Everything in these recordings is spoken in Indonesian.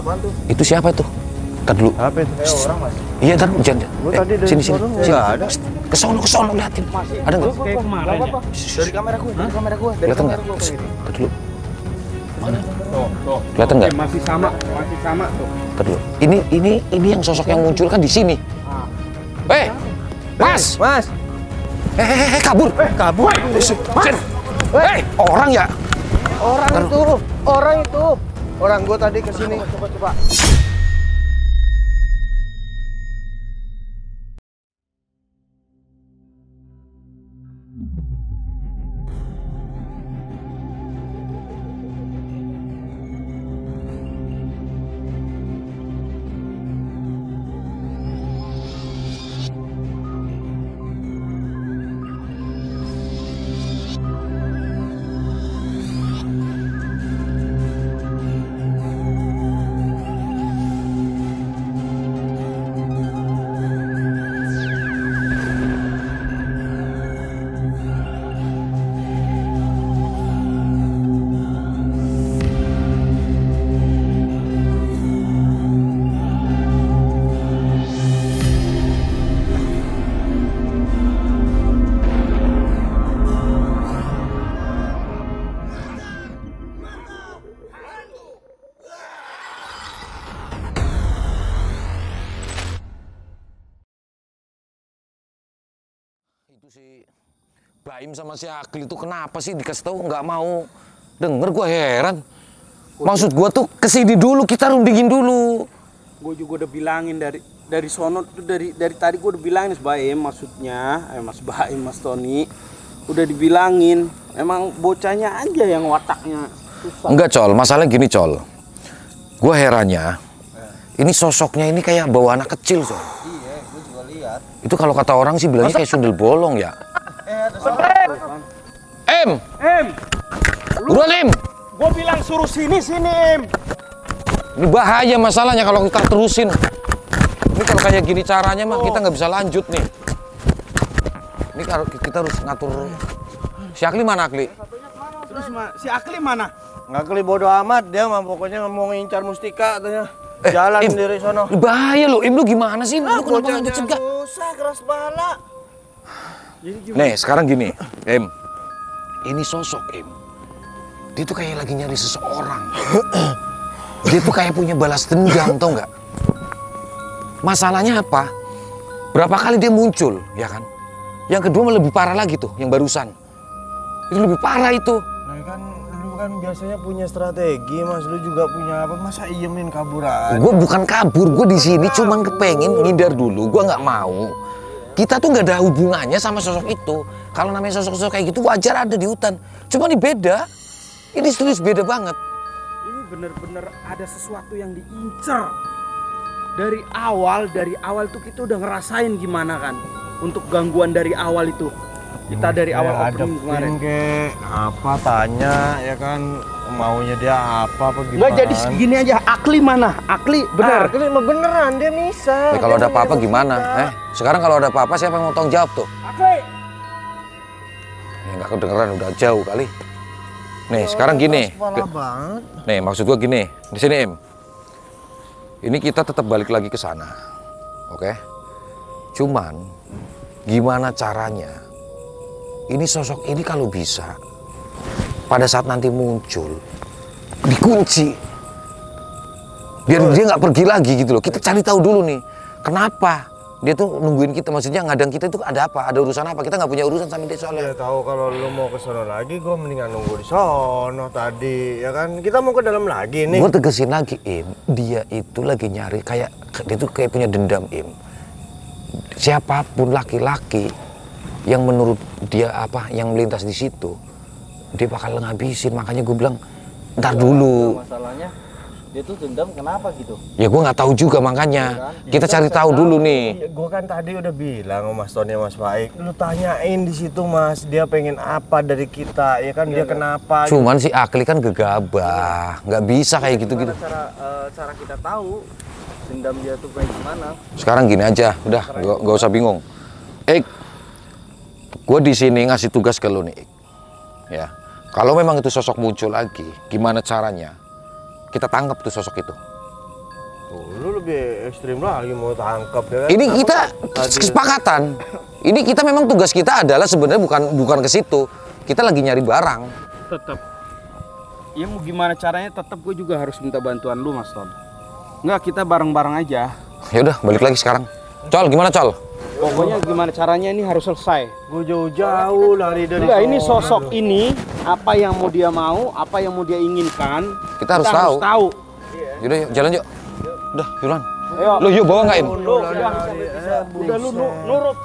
Apaan tuh? Itu siapa tuh? Ntar dulu. Apa itu? Orang mas. Iya, ntar jangan. Tadi dari sini. nggak ada. Ke sono liatin. Ada nggak? Kayak kemarin ya? Dari kamera gue, dari kamera gue. Kelihatan nggak? Ntar dulu. Mana? Tuh. Kelihatan nggak? Masih sama tuh. Ntar dulu. Ini yang sosok yang muncul kan di sini. Mas! Mas. Kabur! Kabur. Orang ya? Orang itu. Orang gue tadi kesini. Coba. Itu si Baim sama si Akli itu kenapa sih dikasih tahu nggak mau denger? Gue heran. Maksud gue tuh kesini dulu, kita rundingin dulu. Gue juga udah bilangin dari sono tuh dari tadi gue udah bilangin Mas Baim maksudnya, Mas Baim, Mas Tony udah dibilangin. Emang bocahnya aja yang wataknya susah. Enggak, Col. Masalahnya gini, Col. Gue herannya, ini sosoknya ini kayak bawa anak kecil, Col. Iya, gue juga lihat. Itu kalau kata orang sih bilangnya kayak sundel bolong ya. Em! Buruan, Em! Gue bilang suruh sini, Em. Ini bahaya masalahnya kalau kita terusin. Ini kalau kayak gini caranya mah kita nggak bisa lanjut nih. Ini kalau kita harus ngatur. Si Akli mana, Akli? Terus si Akli mana? Nggak keli bodo amat dia mah pokoknya mau ngincar Mustika katanya. Jalan Im, sendiri sono. Bahaya lo, Im, lu gimana sih? Lu kenapa nggak dicegah? Susah keras bala. Nih, sekarang gini, Im. Ini sosok, Im. Dia tuh kayak lagi nyari seseorang. Dia tuh kayak punya balas dendam, tau nggak? Masalahnya apa? Berapa kali dia muncul, ya kan? Yang kedua malah lebih parah lagi tuh, yang barusan. Itu lebih parah itu. Nah kan, lu kan biasanya punya strategi, Mas. Lu juga punya apa? Masa iemin kabur aja? Gue bukan kabur, gue di sini cuman kepengen ngindar dulu. Gue nggak mau. Kita tuh nggak ada hubungannya sama sosok itu. Kalau namanya sosok-sosok kayak gitu wajar ada di hutan. Cuma ini beda. Ini serius beda banget. Ini bener-bener ada sesuatu yang diincer. Dari awal tuh kita udah ngerasain gimana kan untuk gangguan dari awal itu. Kita dari awal opening kemarin. Kayak apa tanya ya kan maunya dia apa gimana? Nggak, jadi segini aja. Akli mana? Akli bener. Akli mah beneran dia bisa. Kalau ada apa-apa gimana? Sekarang kalau ada apa-apa siapa yang mau tanggung jawab tuh? Akli. Ya nggak kedengeran, udah jauh kali. Nih sekarang gini. Banget. Nih maksud gua gini. Di sini, Im. Ini kita tetap balik lagi ke sana, oke? Cuman gimana caranya? Ini sosok ini kalau bisa pada saat nanti muncul dikunci, biar dia nggak pergi lagi gitu loh. Kita cari tahu dulu nih, kenapa dia tuh nungguin kita? Maksudnya ngadang kita itu ada apa? Ada urusan apa? Kita nggak punya urusan sama dia soalnya. Ya tahu kalau lu mau ke sono lagi, gue mendingan nunggu di sono tadi, ya kan? Kita mau ke dalam lagi nih. Gue tegesin lagi, Im, dia itu lagi nyari dia tuh kayak punya dendam, Im. Siapapun laki-laki yang menurut dia yang melintas di situ, dia bakal ngabisin. Makanya gue bilang, ntar dulu. Masalahnya dia tuh dendam kenapa gitu? Ya gue nggak tahu juga makanya. Kita cari tahu dulu nih. Gue kan tadi udah bilang sama Mas Tony, Mas Baik, lu tanyain di situ, Mas, dia pengen apa dari kita, ya kan? Dia kenapa? Cuman si Akli kan gegabah, nggak bisa kayak gitu-gitu. Cara kita tahu dendam dia tuh kayak gimana? Sekarang gini aja, udah nggak usah bingung. Gue di sini ngasih tugas ke lu nih, ya. Kalau memang itu sosok muncul lagi, gimana caranya? kita tangkap tuh sosok itu. Tuh, lu lebih ekstrim lagi mau tangkap ya kan? Ini kita kesepakatan. Ini kita memang tugas kita adalah sebenarnya bukan ke situ. Kita lagi nyari barang. Tetap. Ya mau gimana caranya tetap gue juga harus minta bantuan lu Mas Ton. Enggak, kita bareng-bareng aja. Ya udah, balik lagi sekarang. Col, gimana Col? Pokoknya gimana caranya ini harus selesai. Gue jauh-jauh lari dari Enggak, ini sosok ini apa yang mau dia mau, apa yang mau dia inginkan. Kita harus tahu. Yaudah, yuk, jalan yuk. Udah, Yulan. Ayo. Lu yuk bawa nggak Im? Udah lu nurut.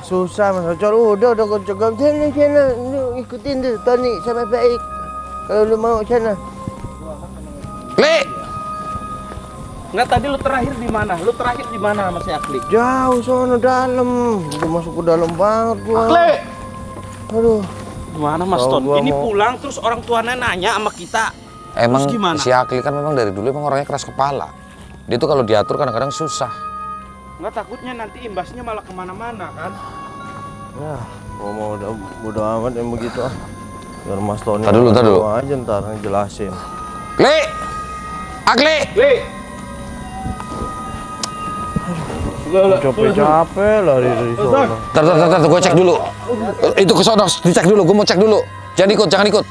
Susah Mas Ocol, udah gue cegah sana, lu ikutin tuh Tony sama Baik. Kalau lu mau sana. Kli! Enggak, tadi lu terakhir di mana? Lu terakhir di mana sama si Akli? Jauh sono dalam, udah masuk ke dalam banget gua. Akli! Aduh, Gimana Mas Kalau Ton? gua Ini mau- pulang terus orang tuanya nanya sama kita. Emang Terus gimana? si Akli kan memang dari dulu emang orangnya keras kepala. Dia tuh kalau diatur kadang-kadang susah. Nggak, takutnya nanti imbasnya malah kemana-mana kan? ya gua mau udah amat yang begitu ah. Biar Mas Tony Tar dulu. aja ntar ngejelasin. Kli! Akli! Li! Capek-capek lari dari sono. Tar, gue cek dulu. Itu ke sono, dicek dulu, gue mau cek dulu. Jangan ikut.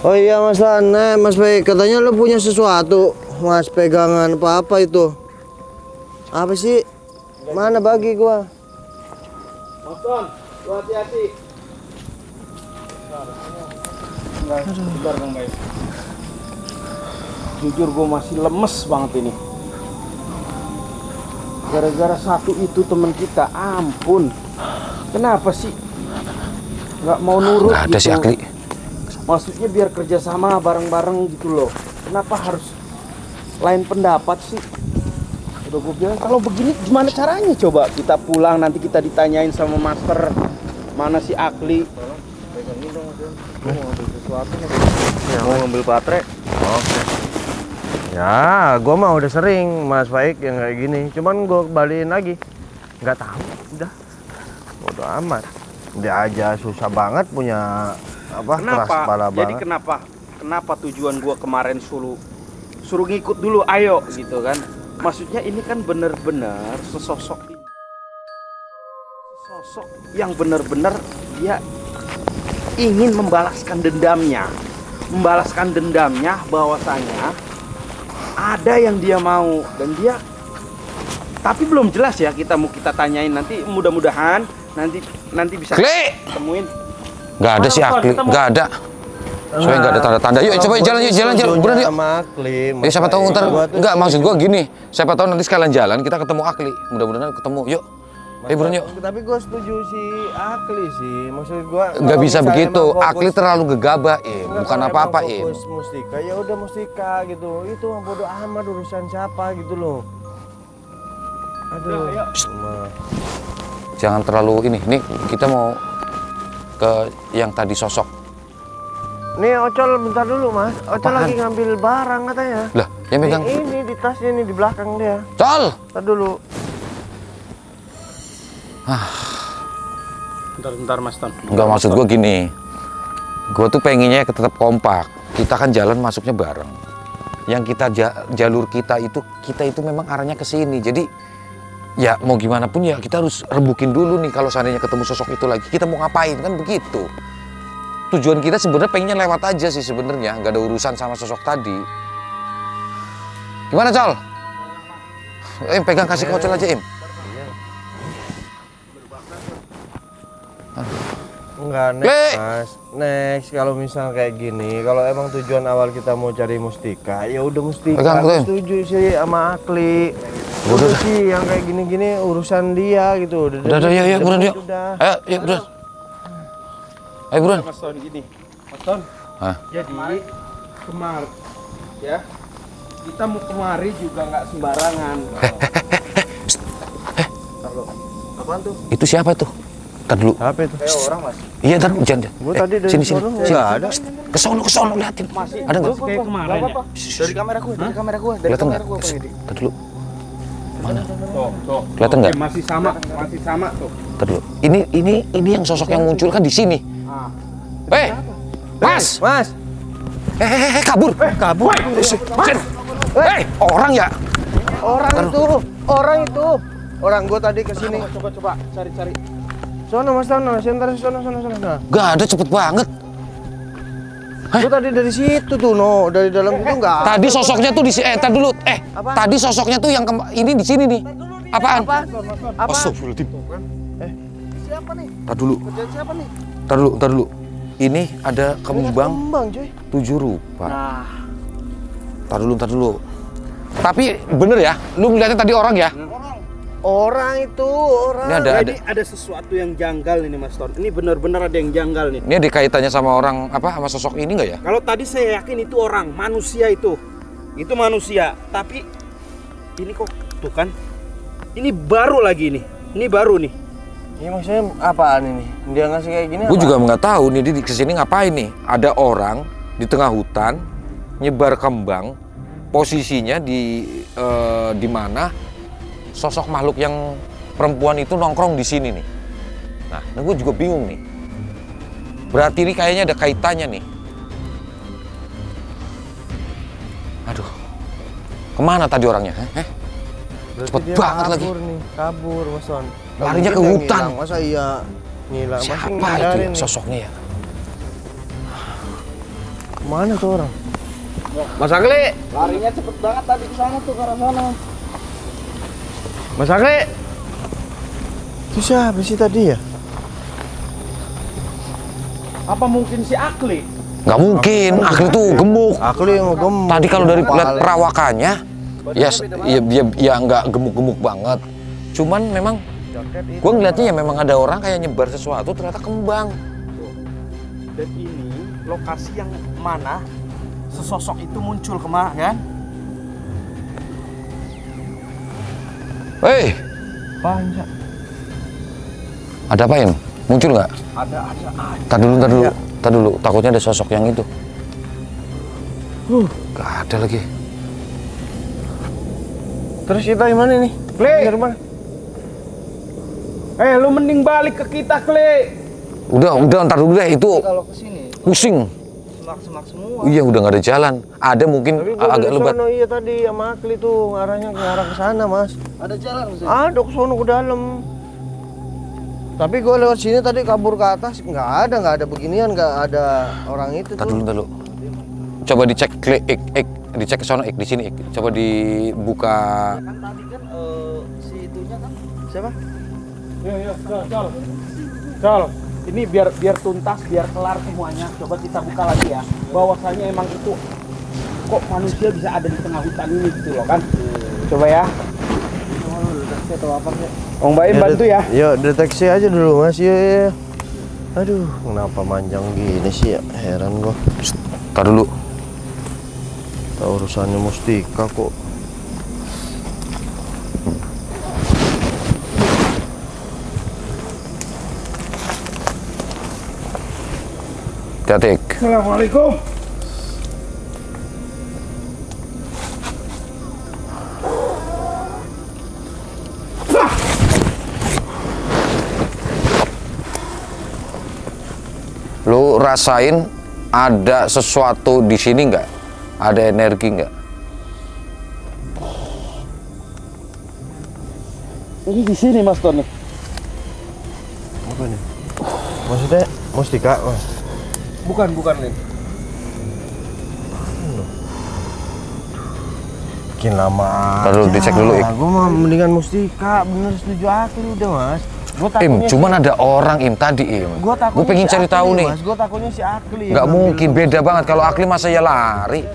Oh iya Mas Lan, Mas Baik, katanya lu punya sesuatu, Mas, pegangan apa itu? Apa sih? Mana bagi gua? Mas Ton, lu hati-hati. Bentar Bang Baik. Jujur gue masih lemes banget ini. Gara-gara satu itu teman kita, ampun. Kenapa sih? Nggak mau nurut Nggak ada gitu. si Akli. Maksudnya biar kerjasama bareng-bareng gitu loh. Kenapa harus lain pendapat sih? Udah gue bilang kalau begini gimana caranya coba kita pulang nanti kita ditanyain sama master mana si Akli. Mau ngambil baterai. Oke. Ya, gua mah udah sering Mas Baik yang kayak gini. Cuman gua kembaliin lagi. Nggak tahu, udah. Bodo amat. Dia aja susah banget punya keras kepala Jadi banget. kenapa tujuan gua kemarin suruh ngikut dulu ayo gitu kan. Maksudnya ini kan bener-bener sosok yang bener-bener dia ingin membalaskan dendamnya bahwasanya ada yang dia mau dan dia tapi belum jelas ya kita tanyain nanti mudah-mudahan nanti bisa Kli! temuin. Nggak ada si Akli, nggak ada. Soalnya nggak ada tanda-tanda. Yuk coba jalan, buruan yuk. Sama Akli. Ya siapa tahu ntar, Gua tuh nggak maksud gua gini. Siapa tahu nanti sekalian jalan kita ketemu Akli. Mudah-mudahan ketemu. Yuk. Ayo buruan yuk. Tapi gue setuju si Akli sih. Maksud gua Nggak kalau bisa misalnya begitu. emang fokus- Akli terlalu gegabah, Im. Enggak, Bukan kalau apa-apa, emang Im. fokus Mustika, ya udah Mustika gitu. Itu mah bodo amat urusan siapa gitu loh. Aduh. Cuma- Jangan terlalu ini. Nih kita mau ke yang tadi sosok. Nih Ocol bentar dulu Mas. Ocol Apaan? lagi ngambil barang katanya. Lah, yang megang. Ini di tasnya nih di belakang dia. Col! Bentar dulu. Bentar Mas Ton. Enggak, maksud gua gini. Gua tuh pengennya tetap kompak. Kita kan jalan masuknya bareng. Yang kita jalur kita itu memang arahnya ke sini. Jadi ya mau gimana pun ya kita harus rembukin dulu nih kalau seandainya ketemu sosok itu lagi. Kita mau ngapain kan begitu. Tujuan kita sebenarnya pengennya lewat aja sih sebenarnya, nggak ada urusan sama sosok tadi. Gimana, Col? Pegang kasih ke Ocol aja, Im. Enggak, next Mas. Next kalau misal kayak gini, kalau emang tujuan awal kita mau cari Mustika, ya udah Mustika. Pegang, Aku pegang. setuju sih sama Akli. Udah sih yang kayak gini-gini urusan dia gitu. Udah, yuk, buruan yuk. Udah. Ayo, yuk, buruan. Ayo, buruan. Mas Ton gini. Mas Ton. Hah? Jadi kemari ya. Kita mau kemari juga nggak sembarangan. Apaan tuh? Itu siapa tuh? Ntar dulu. Apa itu? Kayak orang Mas. Iya, ntar jangan. Gua tadi dari sini. sono nggak ada. Ke sono liatin. Ada nggak? Kayak kemarin ya. Dari kamera gua, dari kamera gua, dari Kelihatan kamera nggak? gua Pak Yudi. Ntar dulu. Mana? Tuh. Kelihatan nggak? Oke, masih sama tuh. Ntar dulu. Ini yang sosok yang muncul kan di sini. Ah. Mas! Mas. Kabur! Kabur. Orang ya? Orang itu. Orang gua tadi kesini. Coba cari. Sono Mas, sono. Nah. Gak ada, cepet banget. Gua tadi dari situ tuh, dari dalam itu enggak. Tadi sosoknya tuh di sini. Tar dulu. Tadi sosoknya tuh yang ini di sini nih. Apaan? Apa? Astagfirullahaladzim. Siapa nih? Tar dulu. Kerjaan siapa nih? Tar dulu. Ini ada kembang Kembang, cuy. 7 rupa. Nah, Tar dulu. Tapi bener ya, lu ngeliatnya tadi orang ya? Orang itu, orang. Ini jadi ada sesuatu yang janggal ini Mas Ton. Ini benar-benar ada yang janggal nih. Ini ada kaitannya sama orang sama sosok ini nggak ya? Kalau tadi saya yakin itu orang, manusia itu. Itu manusia, tapi ini kok tuh kan. Ini baru lagi nih. Ini baru nih. Ini maksudnya apaan ini? Dia ngasih kayak gini Gue juga nggak tahu nih dia kesini ngapain nih. Ada orang di tengah hutan nyebar kembang, posisinya di mana sosok makhluk yang perempuan itu nongkrong di sini nih. Nah gue juga bingung nih. Berarti ini kayaknya ada kaitannya nih. Aduh, kemana tadi orangnya? Cepet banget lagi. Kabur, Mas Son. Larinya ke hutan. Ngilang. Masa iya ngilang? Siapa Masih itu ya, ngindarin nih. sosoknya ya? Kemana tuh orang? Mas Agli, larinya cepet banget tadi ke sana tuh, ke arah sana. Mas Agli. Itu siapa sih tadi ya? Apa mungkin si Akli? Nggak mungkin, Akli tuh gemuk. Akli yang gemuk. Tadi kalau dari lihat Paling. perawakannya, ya nggak gemuk-gemuk banget. Cuman memang gue ngeliatnya ya memang ada orang kayak nyebar sesuatu, ternyata kembang. Dan ini lokasi yang mana sesosok itu muncul kemarin kan? Hei, Banyak. ada apain? Muncul nggak? Ada. Tar dulu. Takutnya ada sosok yang itu. Gak ada lagi. Terus kita gimana nih? Kle. Mana? Lu mending balik ke kita, Kle. Udah, ntar dulu deh, itu Kalau kesini pusing. semak-semak semua. Iya, udah nggak ada jalan. Ada mungkin Tapi gua agak dari lebat. sono, iya tadi sama Akli tuh ngarahnya ke arah ke sana, Mas. Ada jalan maksudnya. Ada ke sono ke dalam. Tapi gua lewat sini tadi kabur ke atas, nggak ada beginian, nggak ada orang itu Ntar tuh. dulu. Coba dicek dicek ke sono di sini. Coba dibuka. Kan tadi kan si itunya kan Siapa? Col. Ini biar tuntas, biar kelar semuanya. Coba kita buka lagi ya. Bahwasanya emang itu kok manusia bisa ada di tengah hutan ini gitu loh kan. Coba ya. Om Baim bantu ya. Yuk deteksi aja dulu, Mas. Yuk. Aduh, kenapa manjang gini sih ya? Heran gua. Ntar dulu. Tahu urusannya Mustika kok. Hati-hati. Assalamualaikum. Lu rasain ada sesuatu di sini nggak? Ada energi nggak? Ini di sini Mas Ton nih. Apa nih? Maksudnya Mustika, Mas? Bukan nih. Makin lama. Ntar dulu, dicek dulu, Ik. Gue mah mendingan Mustika, bener setuju Akli udah, Mas. Gua takutnya Cuman ada orang tadi Gue Gue pengen cari tahu nih. Mas, gue takutnya si Akli. Nggak mungkin, beda banget. Kalau Akli masa ya lari.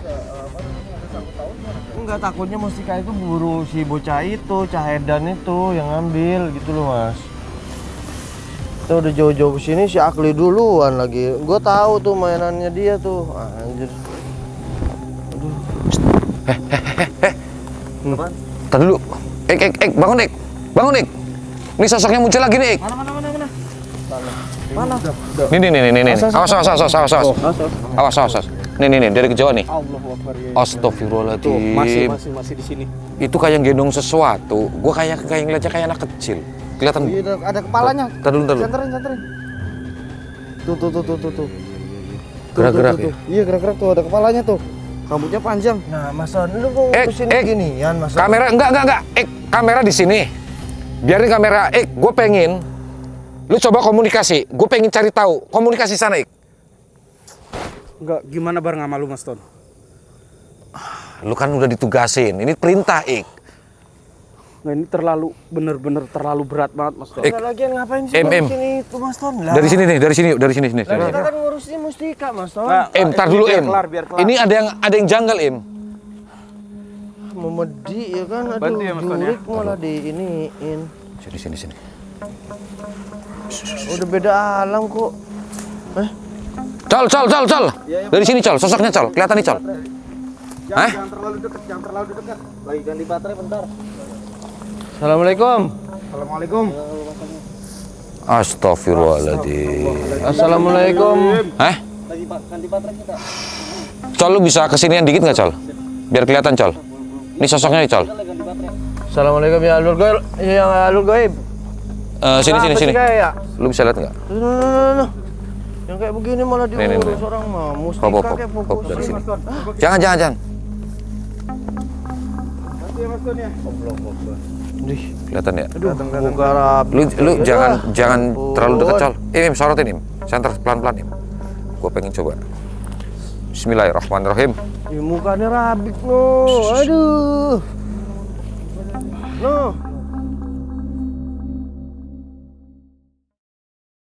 Enggak, takutnya Mustika itu buru si bocah itu, Cahedan itu yang ngambil gitu loh, Mas. Kita udah jauh-jauh kesini si Akli duluan lagi. Gue tahu tuh mainannya dia tuh. Anjir. Aduh. Ntar dulu. Bangun, Ik. Bangun, Ik. Ini sosoknya muncul lagi nih, Ik. Mana? Nih. Awas. Nih dari kejauhan nih. Allah Akbar. Ya. Astagfirullahaladzim. Tuh, masih di sini. Itu kayak gendong sesuatu. Gua kayak ngeliatnya kayak anak kecil. Kelihatan. Iya, ada kepalanya. Tar dulu. Santerin. Tuh. Gerak-gerak Tuh. Iya, gerak-gerak tuh, ada kepalanya tuh. Rambutnya panjang. Nah, Mas Ton, lu kok kesini ginian, Mas Ton? Kamera enggak. Kamera di sini. Biarin kamera. Gue pengen lu coba komunikasi. Gue pengen cari tahu komunikasi sana, Enggak, gimana bareng sama lu, Mas Ton? Lu kan udah ditugasin. Ini perintah, Nah, ini bener-bener terlalu berat banget, Mas Ton. Enggak lagi ngapain sih Em. sini itu, Mas Ton? Lah. Dari sini. Lah, kita kan ngurusin Mustika, Mas Ton. Nah, Tar dulu, biar kelar. Ini ada yang janggal, Memedi ya kan, aduh, Bantu ya, Mas Ton, ya. jurik malah diiniin. Sini. Udah beda alam kok. Col. Dari sini, Col. Sosoknya, Col. Kelihatan nih, Col. Jangan terlalu dekat. Lagi ganti baterai bentar. Assalamualaikum. Assalamualaikum. Astagfirullahaladzim. Assalamualaikum. Lagi ganti baterai kita. Col, lu bisa kesinian dikit nggak, Col? Biar kelihatan, Col. Ini sosoknya nih, Col. Assalamualaikum ya alur goib. Sini. Sini. Ya? Lu bisa lihat nggak? Nah. Yang kayak begini malah Nih. diurus orang mah. Mustika Hop, kayak hop, fokus. dari sini. Mas Ton. Jangan. Bantu ya, Mas Ton ya. Kelihatan ya? Aduh, buka rapi. Lu jangan ampun. terlalu dekat, Col. Ini sorotin, Center pelan-pelan, Gue pengen coba. Bismillahirrahmanirrahim. Mukanya rabik no. Aduh. No.